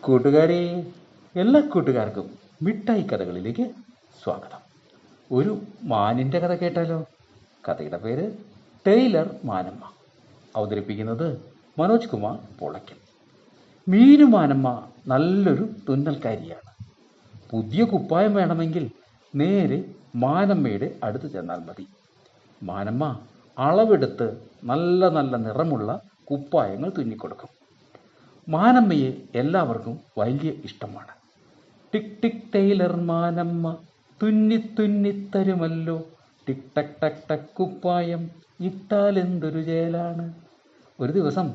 കൂട്ടുകാരെ, എല്ലാ കൂട്ടുകാർക്കും മിഠായി കഥകളിലേക്ക് സ്വാഗതം. ഒരു മാനിൻ്റെ കഥ കേട്ടാലോ? കഥയുടെ പേര് ടൈലർ മാനമ്മ. അവതരിപ്പിക്കുന്നത് മനോജ് കുമാർ പൊളയ്ക്കൽ. മീനു മാനമ്മ നല്ലൊരു തുന്നൽക്കാരിയാണ്. പുതിയ കുപ്പായം വേണമെങ്കിൽ നേരെ മാനമ്മയുടെ അടുത്ത് ചെന്നാൽ മതി. മാനമ്മ അളവെടുത്ത് നല്ല നല്ല നിറമുള്ള കുപ്പായങ്ങൾ തുന്നിക്കൊടുക്കും. മാനമ്മയെ എല്ലാവർക്കും വലിയ ഇഷ്ടമാണ്. ടിക് ടിക് ടൈലർ മാനമ്മ തുന്നി തുന്നിത്തരുമല്ലോ, ടിക് ടക് ടക് ടക് കുപ്പായം ഇട്ടാൽ എന്തൊരു ചേലാണ്. ഒരു ദിവസം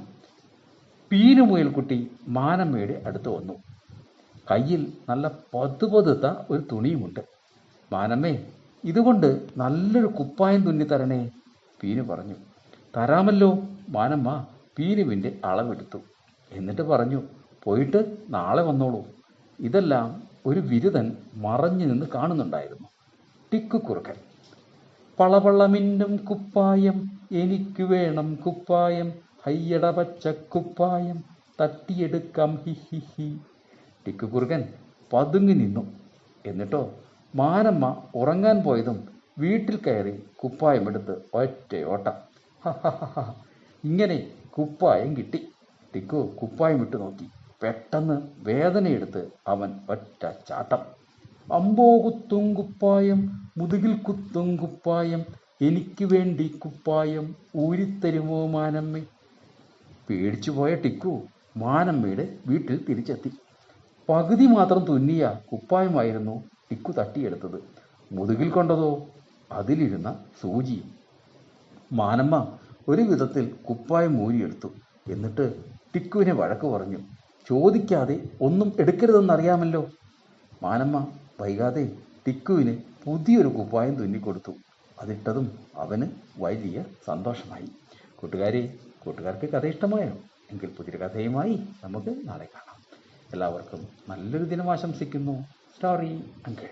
പീനുമുയൽക്കുട്ടി മാനമ്മയുടെ അടുത്ത് വന്നു. കയ്യിൽ നല്ല പതുപതുത്ത ഒരു തുണിയുമുണ്ട്. മാനമ്മേ, ഇതുകൊണ്ട് നല്ലൊരു കുപ്പായം തുന്നിത്തരണേ. പീനു പറഞ്ഞു. തരാമല്ലോ. മാനമ്മ പീനുവിൻ്റെ അളവെടുത്തു. എന്നിട്ട് പറഞ്ഞു, പോയിട്ട് നാളെ വന്നോളൂ. ഇതെല്ലാം ഒരു വിരുതൻ മറഞ്ഞു നിന്ന് കാണുന്നുണ്ടായിരുന്നു. ടിക്കു കുറുക്കൻ. പളപളമിന്നും കുപ്പായം എനിക്ക് വേണം കുപ്പായം, ഹയ്യട പച്ചക്കുപ്പായം തട്ടിയെടുക്കാം ഹി ഹി ഹി. ടിക്കു കുറുക്കൻ പതുങ്ങി നിന്നു. എന്നിട്ടോ മാനമ്മ ഉറങ്ങാൻ പോയതും വീട്ടിൽ കയറി കുപ്പായമെടുത്ത് ഒറ്റ ഓട്ടം. ഇങ്ങനെ കുപ്പായം കിട്ടി. ടിക്കു കുപ്പായം ഇട്ട് നോക്കി. പെട്ടെന്ന് വേദനയെടുത്ത് അവൻ ഒറ്റ ചാട്ടം. അമ്പോ കുത്തും കുപ്പായം, മുതുകിൽ കുത്തും കുപ്പായം, എനിക്ക് വേണ്ടി കുപ്പായം ഊരിത്തരുമോ മാനമ്മേ. പേടിച്ചു പോയ ടിക്കു മാനമ്മയുടെ വീട്ടിൽ തിരിച്ചെത്തി. പകുതി മാത്രം തുന്നിയ കുപ്പായമായിരുന്നു ടിക്കു തട്ടിയെടുത്തത്. മുതുകിൽ കൊണ്ടതോ അതിലിരുന്ന സൂചിയും. മാനമ്മ ഒരു വിധത്തിൽ കുപ്പായം ഊരിയെടുത്തു. എന്നിട്ട് ടിക്കുവിനെ വഴക്ക് പറഞ്ഞു. ചോദിക്കാതെ ഒന്നും എടുക്കരുതെന്നറിയാമല്ലോ. മാനമ്മ വൈകാതെ ടിക്കുവിന് പുതിയൊരു കുപ്പായം തുന്നിക്കൊടുത്തു. അതിട്ടതും അവന് വലിയ സന്തോഷമായി. കൂട്ടുകാർക്ക് കഥ ഇഷ്ടമായോ? എങ്കിൽ പുതിയൊരു കഥയുമായി നമുക്ക് നാളെ കാണാം. എല്ലാവർക്കും നല്ലൊരു ദിനം ആശംസിക്കുന്നു. Story uncle.